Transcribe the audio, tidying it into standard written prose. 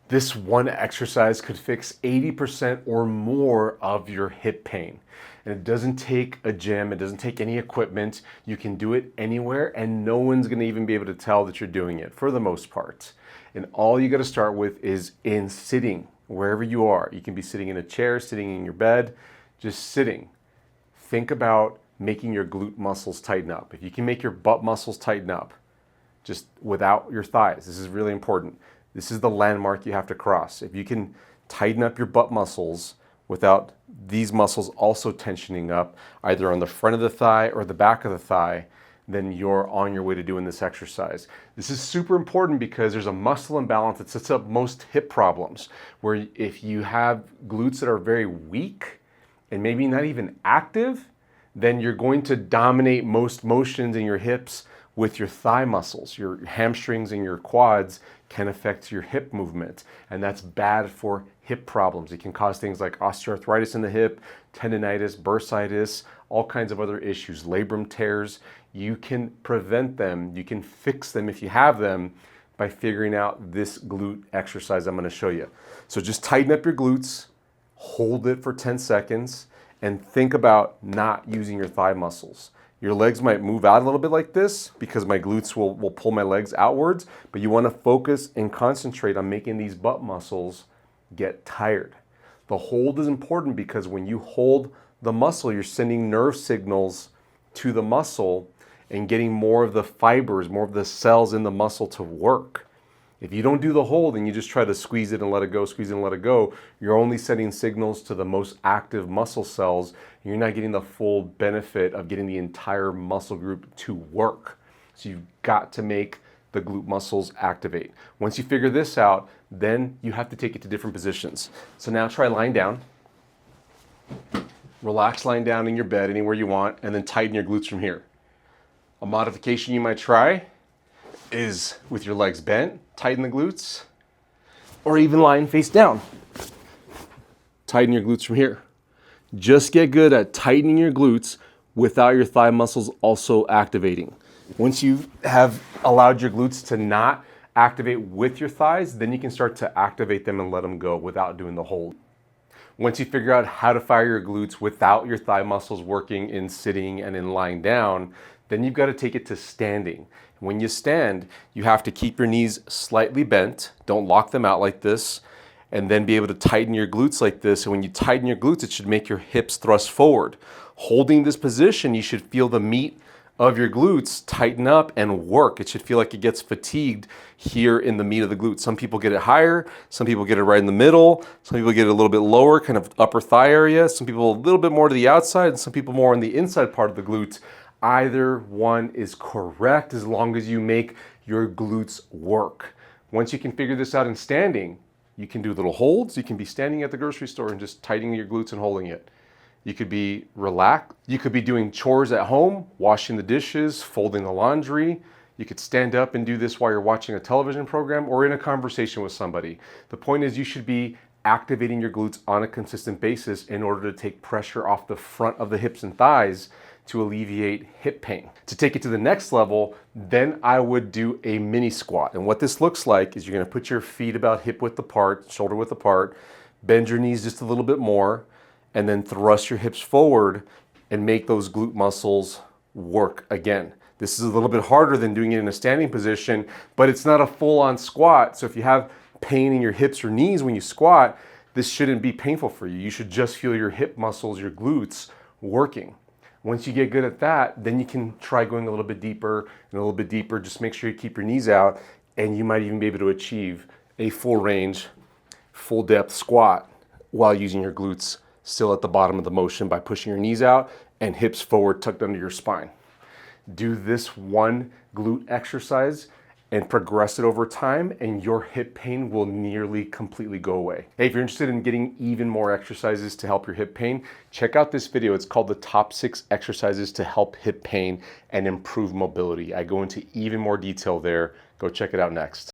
This one exercise could fix 80% or more of your hip pain. And it doesn't take a gym, it doesn't take any equipment. You can do it anywhere and no one's gonna even be able to tell that you're doing it for the most part. And all you gotta start with is in sitting, wherever you are. You can be sitting in a chair, sitting in your bed, just sitting. Think about making your glute muscles tighten up. If you can make your butt muscles tighten up, just without your thighs, this is really important. This is the landmark you have to cross. If you can tighten up your butt muscles without these muscles also tensioning up, either on the front of the thigh or the back of the thigh, then you're on your way to doing this exercise. This is super important because there's a muscle imbalance that sets up most hip problems, where if you have glutes that are very weak and maybe not even active, then you're going to dominate most motions in your hips with your thigh muscles. Your hamstrings and your quads can affect your hip movement, and that's bad for hip problems. It can cause things like osteoarthritis in the hip, tendonitis, bursitis, all kinds of other issues, labrum tears. You can prevent them, you can fix them if you have them by figuring out this glute exercise I'm gonna show you. So just tighten up your glutes, hold it for 10 seconds, and think about not using your thigh muscles. Your legs might move out a little bit like this because my glutes will pull my legs outwards, but you want to focus and concentrate on making these butt muscles get tired. The hold is important because when you hold the muscle, you're sending nerve signals to the muscle and getting more of the fibers, more of the cells in the muscle to work. If you don't do the hold and you just try to squeeze it and let it go, squeeze it and let it go, you're only sending signals to the most active muscle cells. And you're not getting the full benefit of getting the entire muscle group to work. So you've got to make the glute muscles activate. Once you figure this out, then you have to take it to different positions. So now try lying down. Relax lying down in your bed anywhere you want, and then tighten your glutes from here. A modification you might try is with your legs bent, tighten the glutes, or even lying face down. Tighten your glutes from here. Just get good at tightening your glutes without your thigh muscles also activating. Once you have allowed your glutes to not activate with your thighs, then you can start to activate them and let them go without doing the hold. Once you figure out how to fire your glutes without your thigh muscles working in sitting and in lying down, then you've got to take it to standing. When you stand, you have to keep your knees slightly bent. Don't lock them out like this, and then be able to tighten your glutes like this. And when you tighten your glutes, it should make your hips thrust forward. Holding this position, you should feel the meat of your glutes tighten up and work. It should feel like it gets fatigued here in the meat of the glutes. Some people get it higher, some people get it right in the middle, some people get it a little bit lower, kind of upper thigh area, some people a little bit more to the outside, and some people more on the inside part of the glutes. Either one is correct as long as you make your glutes work. Once you can figure this out in standing, you can do little holds. You can be standing at the grocery store and just tightening your glutes and holding it. You could be relaxed. You could be doing chores at home, washing the dishes, folding the laundry. You could stand up and do this while you're watching a television program or in a conversation with somebody. The point is you should be activating your glutes on a consistent basis in order to take pressure off the front of the hips and thighs to alleviate hip pain. To take it to the next level, then I would do a mini squat. And what this looks like is you're gonna put your feet about hip width apart, shoulder width apart, bend your knees just a little bit more, and then thrust your hips forward and make those glute muscles work again. This is a little bit harder than doing it in a standing position, but it's not a full-on squat. So if you have pain in your hips or knees when you squat, this shouldn't be painful for you. You should just feel your hip muscles, your glutes working. Once you get good at that, then you can try going a little bit deeper and a little bit deeper. Just make sure you keep your knees out, and you might even be able to achieve a full range, full depth squat while using your glutes still at the bottom of the motion by pushing your knees out and hips forward tucked under your spine. Do this one glute exercise and progress it over time, and your hip pain will nearly completely go away. Hey, if you're interested in getting even more exercises to help your hip pain, check out this video. It's called the Top 6 Exercises to Help Hip Pain and Improve Mobility. I go into even more detail there. Go check it out next.